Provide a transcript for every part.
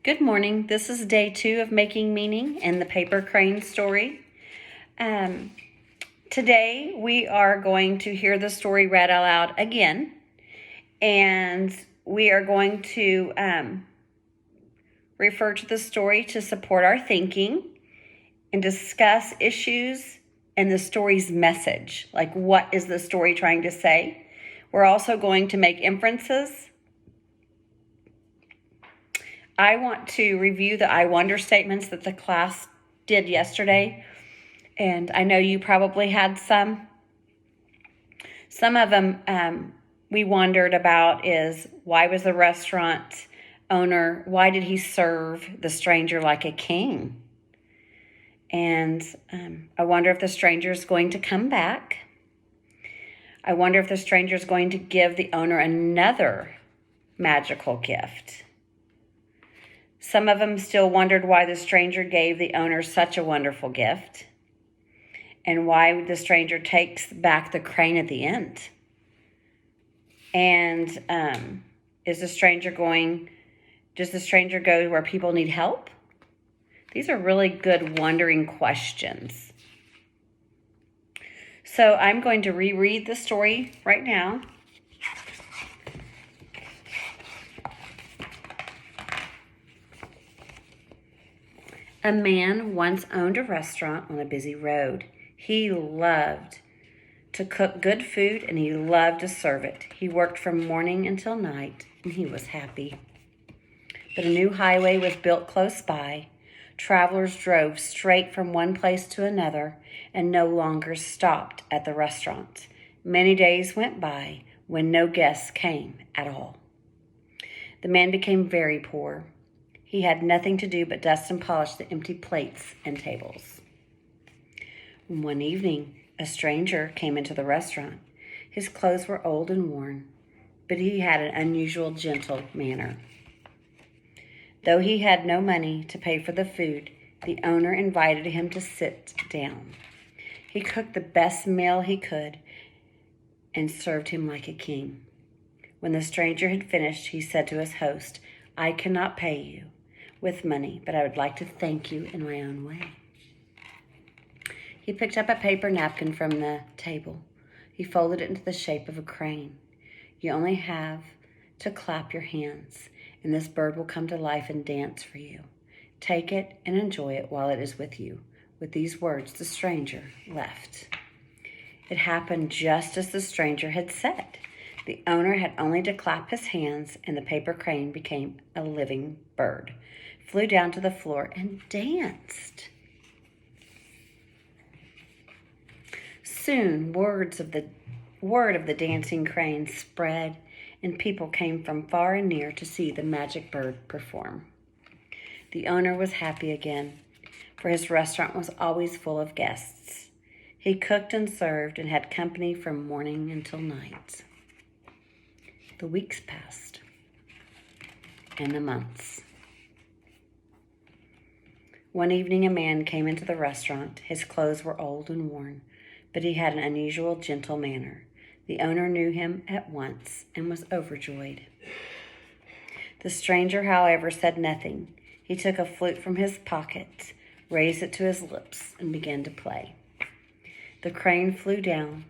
Good morning. This is day 2 of Making Meaning in the Paper Crane story. Today we are going to hear the story read aloud again, and we are going to refer to the story to support our thinking and discuss issues and the story's message, like what is the story trying to say. We're also going to make inferences. I want to review the I wonder statements that the class did yesterday, and I know you probably had some. Some of them we wondered about is, why was the restaurant owner, why did he serve the stranger like a king? And I wonder if the stranger is going to come back. I wonder if the stranger is going to give the owner another magical gift. Some of them still wondered why the stranger gave the owner such a wonderful gift, and why the stranger takes back the crane at the end. And does the stranger go where people need help? These are really good wondering questions. So I'm going to reread the story right now. A man once owned a restaurant on a busy road. He loved to cook good food, and he loved to serve it. He worked from morning until night, and he was happy. But a new highway was built close by. Travelers drove straight from one place to another and no longer stopped at the restaurant. Many days went by when no guests came at all. The man became very poor. He had nothing to do but dust and polish the empty plates and tables. One evening, a stranger came into the restaurant. His clothes were old and worn, but he had an unusual, gentle manner. Though he had no money to pay for the food, the owner invited him to sit down. He cooked the best meal he could and served him like a king. When the stranger had finished, he said to his host, "I cannot pay you with money, but I would like to thank you in my own way." He picked up a paper napkin from the table. He folded it into the shape of a crane. "You only have to clap your hands, and this bird will come to life and dance for you. Take it and enjoy it while it is with you." With these words, the stranger left. It happened just as the stranger had said. The owner had only to clap his hands, and the paper crane became a living bird, flew down to the floor, and danced. Soon, word of the dancing crane spread, and people came from far and near to see the magic bird perform. The owner was happy again, for his restaurant was always full of guests. He cooked and served and had company from morning until night. The weeks passed, and the months. One evening, a man came into the restaurant. His clothes were old and worn, but he had an unusual, gentle manner. The owner knew him at once and was overjoyed. The stranger, however, said nothing. He took a flute from his pocket, raised it to his lips, and began to play. The crane flew down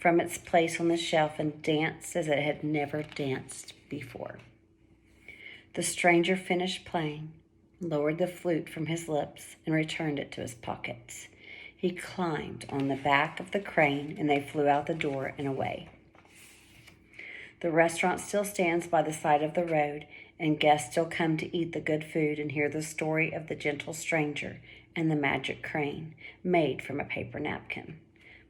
from its place on the shelf and danced as it had never danced before. The stranger finished playing, lowered the flute from his lips, and returned it to his pockets. He climbed on the back of the crane, and they flew out the door and away. The restaurant still stands by the side of the road, and guests still come to eat the good food and hear the story of the gentle stranger and the magic crane made from a paper napkin.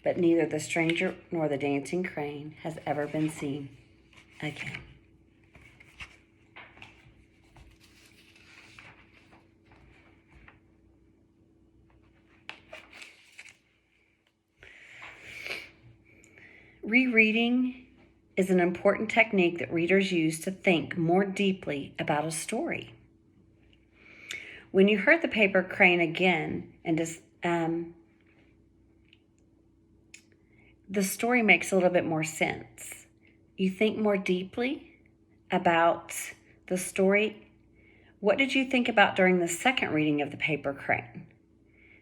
But neither the stranger nor the dancing crane has ever been seen again. Rereading is an important technique that readers use to think more deeply about a story. When you heard the paper crane again, and the story makes a little bit more sense. You think more deeply about the story What did you think about during the second reading of The Paper Crane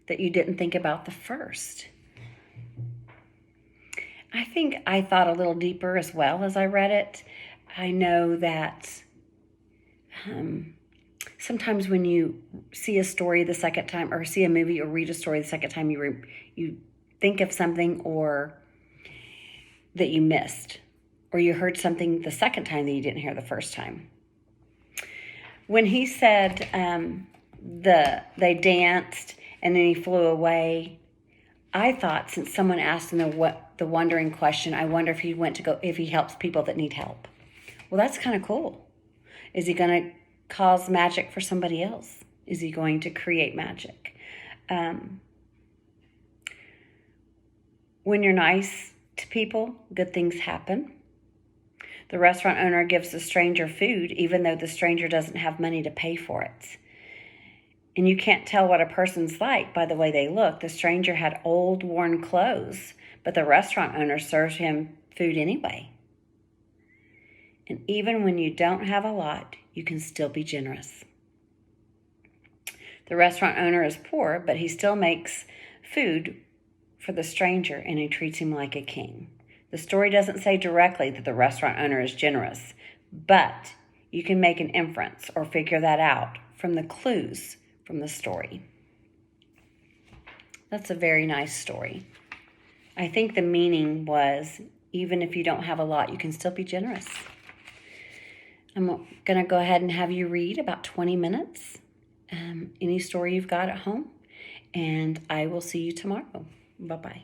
that you didn't think about the first? I think I thought a little deeper as well as I read it. I know that sometimes when you see a story the second time, or see a movie or read a story the second time, you think of something or that you missed, or you heard something the second time that you didn't hear the first time. When he said they danced and then he flew away, I thought, since someone asked him the wondering question, I wonder if he helps people that need help. Well, that's kind of cool. Is he going to cause magic for somebody else? Is he going to create magic? When you're nice to people, good things happen. The restaurant owner gives the stranger food, even though the stranger doesn't have money to pay for it. And you can't tell what a person's like by the way they look. The stranger had old, worn clothes, but the restaurant owner served him food anyway. And even when you don't have a lot, you can still be generous. The restaurant owner is poor, but he still makes food for the stranger, and he treats him like a king. The story doesn't say directly that the restaurant owner is generous, but you can make an inference or figure that out from the clues from the story. That's a very nice story. I think the meaning was, even if you don't have a lot, you can still be generous. I'm going to go ahead and have you read about 20 minutes, any story you've got at home, and I will see you tomorrow. Bye-bye.